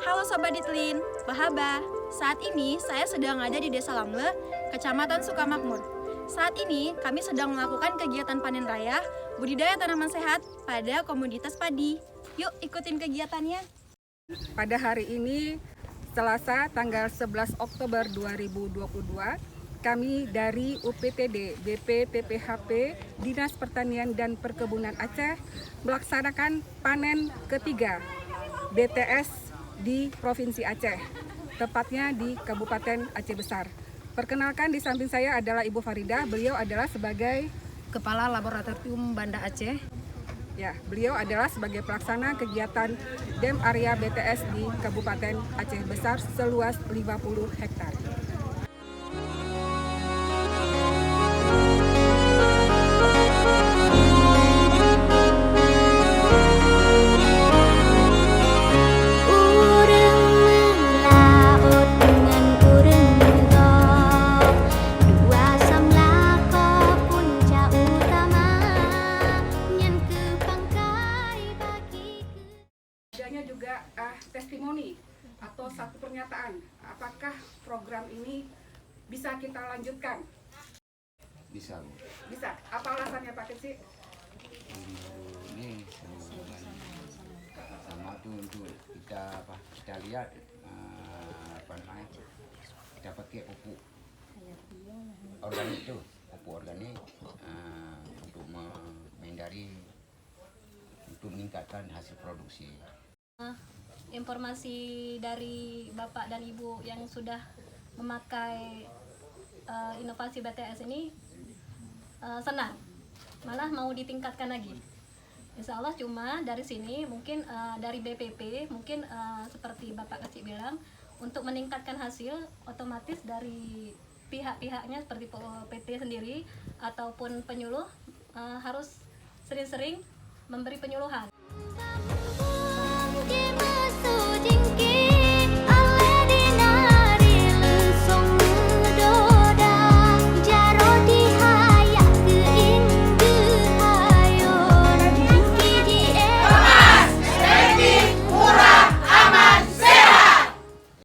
Halo Sobat Ditlin, Bahaba. Saat ini saya sedang ada di Desa Lamle, Kecamatan Sukamakmur. Saat ini kami sedang melakukan kegiatan panen raya budidaya tanaman sehat pada komoditas padi. Yuk ikutin kegiatannya. Pada hari ini, Selasa tanggal 11 Oktober 2022, kami dari UPTD BPTPHP Dinas Pertanian dan Perkebunan Aceh melaksanakan panen ketiga BTS di Provinsi Aceh, tepatnya di Kabupaten Aceh Besar. Perkenalkan, di samping saya adalah Ibu Farida. Beliau adalah sebagai Kepala Laboratorium Banda Aceh. Ya, beliau adalah sebagai pelaksana kegiatan DEM area BTS di Kabupaten Aceh Besar seluas 50 hektar. Adanya juga testimoni atau satu pernyataan, apakah program ini bisa kita lanjutkan? Bisa, Bu. Bisa. Apa alasannya Pak Keci? Ini sama tuh untuk kita lihat apa namanya, kita pakai pupuk organik tuh, pupuk organik untuk menghindari, untuk meningkatkan hasil produksi. Informasi dari Bapak dan Ibu yang sudah memakai inovasi BTS ini senang, malah mau ditingkatkan lagi. Insya Allah, cuma dari sini mungkin dari BPP mungkin seperti Bapak Kecik bilang, untuk meningkatkan hasil otomatis dari pihak-pihaknya seperti PT sendiri ataupun penyuluh harus sering-sering memberi penyuluhan.